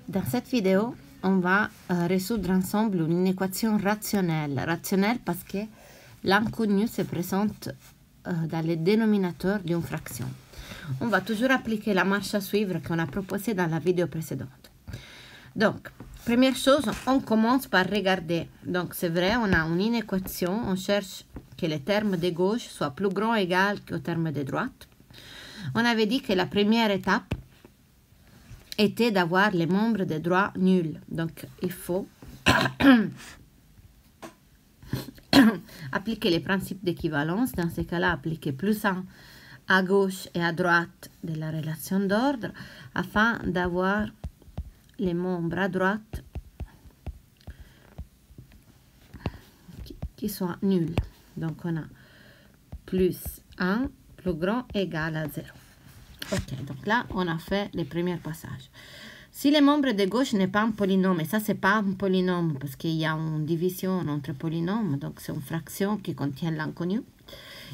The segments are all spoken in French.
Dans cette vidéo, on va résoudre ensemble une équation rationnelle. Rationnelle parce que l'inconnu se présente dans le dénominateur d'une fraction. On va toujours appliquer la marche à suivre qu'on a proposée dans la vidéo précédente. Donc, première chose, on commence par regarder. Donc, c'est vrai, on a une inéquation. On cherche que les termes de gauche soient plus grands ou égal qu'aux termes de droite. On avait dit que la première étape était d'avoir les membres de droit nuls. Donc, il faut appliquer les principes d'équivalence. Dans ce cas-là, appliquer plus 1 à gauche et à droite de la relation d'ordre afin d'avoir les membres à droite qui sont nuls. Donc, on a plus 1 plus grand égal à 0. Ok, donc là, on a fait les premiers passages. Si le membre de gauche n'est pas un polynôme, et ça, c'est pas un polynôme parce qu'il y a une division entre polynômes, donc c'est une fraction qui contient l'inconnu,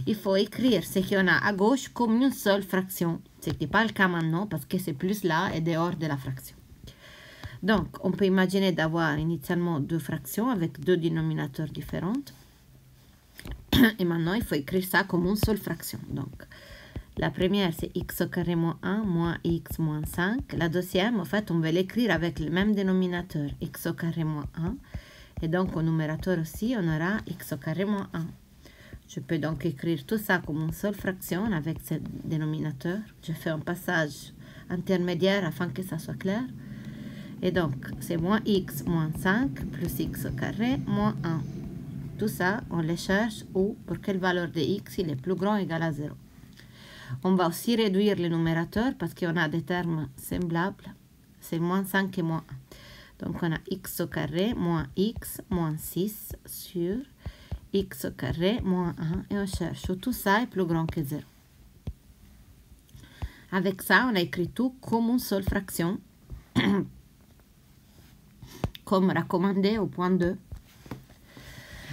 il faut écrire ce qu'on a à gauche comme une seule fraction. Ce n'est pas le cas maintenant parce que c'est plus là et dehors de la fraction. Donc, on peut imaginer d'avoir initialement deux fractions avec deux dénominateurs différents. Et maintenant, il faut écrire ça comme une seule fraction. Donc, la première, c'est x au carré moins 1 moins x moins 5. La deuxième, en fait, on va l'écrire avec le même dénominateur, x au carré moins 1. Et donc, au numérateur aussi, on aura x au carré moins 1. Je peux donc écrire tout ça comme une seule fraction avec ce dénominateur. Je fais un passage intermédiaire afin que ça soit clair. Et donc, c'est moins x moins 5 plus x au carré moins 1. Tout ça, on les cherche où, pour quelle valeur de x il est plus grand ou égal à 0. On va aussi réduire le numérateur parce qu'on a des termes semblables. C'est moins 5 et moins 1. Donc, on a x au carré moins x moins 6 sur x au carré moins 1. Et on cherche où tout ça est plus grand que 0. Avec ça, on a écrit tout comme une seule fraction. Comme recommandé au point 2.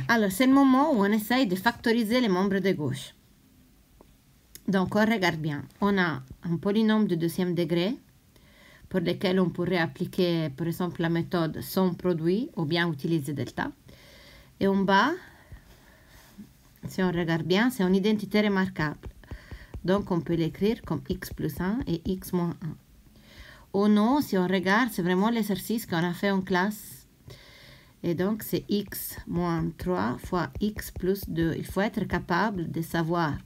Alors, c'est le moment où on essaye de factoriser les membres de gauche. Donc, on regarde bien. On a un polynôme de deuxième degré pour lequel on pourrait appliquer, par exemple, la méthode somme produit ou bien utiliser delta. Et en bas, si on regarde bien, c'est une identité remarquable. Donc, on peut l'écrire comme x plus 1 et x moins 1. Ou non, si on regarde, c'est vraiment l'exercice qu'on a fait en classe. Et donc, c'est x moins 3 fois x plus 2. Il faut être capable de savoir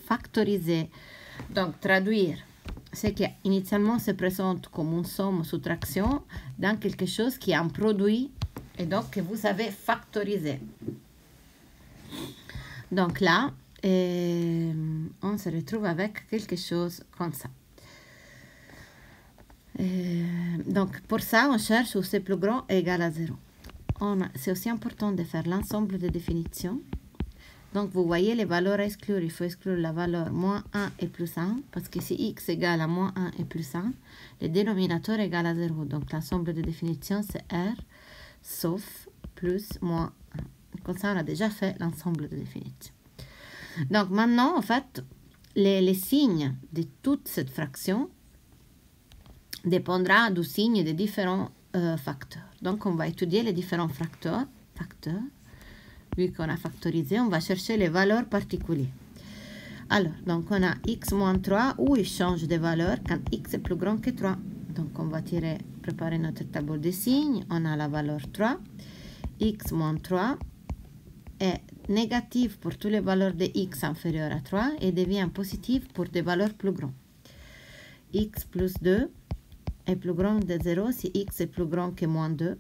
factoriser, donc traduire ce qui initialement se présente comme une somme soustraction dans quelque chose qui est un produit et donc que vous avez factorisé. Donc là, on se retrouve avec quelque chose comme ça. Donc pour ça, on cherche où c'est plus grand et égal à 0. C'est aussi important de faire l'ensemble des définitions. Donc, vous voyez les valeurs à exclure. Il faut exclure la valeur moins 1 et plus 1. Parce que si x égale à moins 1 et plus 1, le dénominateur est égal à 0. Donc, l'ensemble de définitions, c'est R, sauf, plus, moins 1. Comme ça, on a déjà fait l'ensemble de définitions. Donc, maintenant, en fait, les signes de toute cette fraction dépendra du signe des différents facteurs. Donc, on va étudier les différents facteurs. Vu qu'on a factorisé, on va chercher les valeurs particulières. Alors, donc on a x moins 3 où il change de valeur quand x est plus grand que 3. Donc, on va préparer notre tableau de signes. On a la valeur 3. X moins 3 est négatif pour toutes les valeurs de x inférieures à 3 et devient positif pour des valeurs plus grandes. X plus 2 est plus grand de 0 si x est plus grand que moins 2.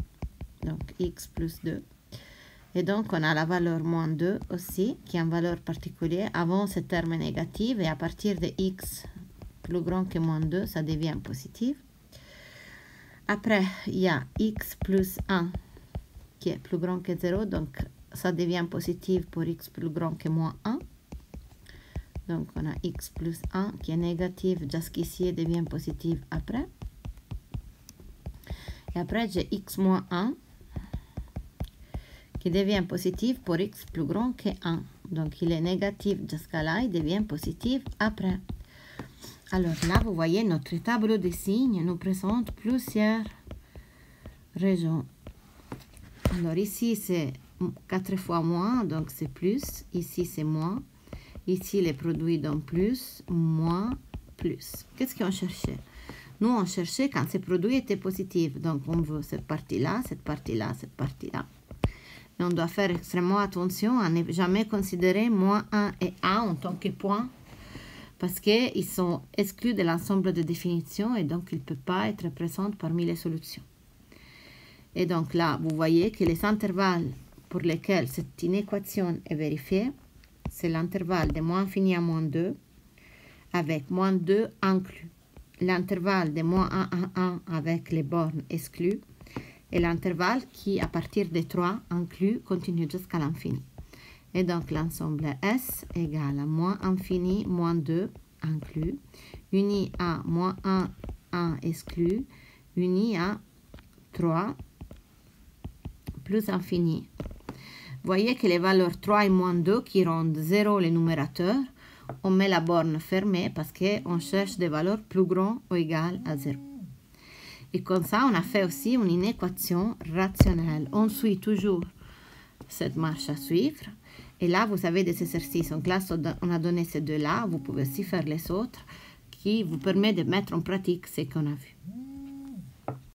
Donc, x plus 2. Et donc, on a la valeur moins 2 aussi, qui est une valeur particulière. Avant, ce terme est négatif. Et à partir de x plus grand que moins 2, ça devient positif. Après, il y a x plus 1 qui est plus grand que 0. Donc, ça devient positif pour x plus grand que moins 1. Donc, on a x plus 1 qui est négatif jusqu'ici et devient positif après. Et après, j'ai x moins 1. Qui devient positif pour x plus grand que 1. Donc, il est négatif jusqu'à là, il devient positif après. Alors là, vous voyez, notre tableau de signes nous présente plusieurs région. Alors ici, c'est 4 fois moins, donc c'est plus. Ici, c'est moins. Ici, les produits donnent plus, moins, plus. Qu'est-ce qu'on cherchait? Nous, on cherchait quand ces produits étaient positifs. Donc, on veut cette partie-là, cette partie-là, cette partie-là. Et on doit faire extrêmement attention à ne jamais considérer moins 1 et 1 en tant que points, parce qu'ils sont exclus de l'ensemble de définitions et donc ils ne peuvent pas être présents parmi les solutions. Et donc là, vous voyez que les intervalles pour lesquels cette inéquation est vérifiée, c'est l'intervalle de moins infini à moins 2, avec moins 2 inclus, l'intervalle de moins 1 à 1 avec les bornes exclues, et l'intervalle qui, à partir de 3 inclus, continue jusqu'à l'infini. Et donc, l'ensemble S égale à moins infini, moins 2 inclus, uni à moins 1, 1 exclu, uni à 3 plus infini. Vous voyez que les valeurs 3 et moins 2 qui rendent 0 les numérateurs, on met la borne fermée parce qu'on cherche des valeurs plus grandes ou égales à 0. Et comme ça, on a fait aussi une inéquation rationnelle. On suit toujours cette marche à suivre. Et là, vous avez des exercices. En classe, on a donné ces deux-là. Vous pouvez aussi faire les autres qui vous permettent de mettre en pratique ce qu'on a vu.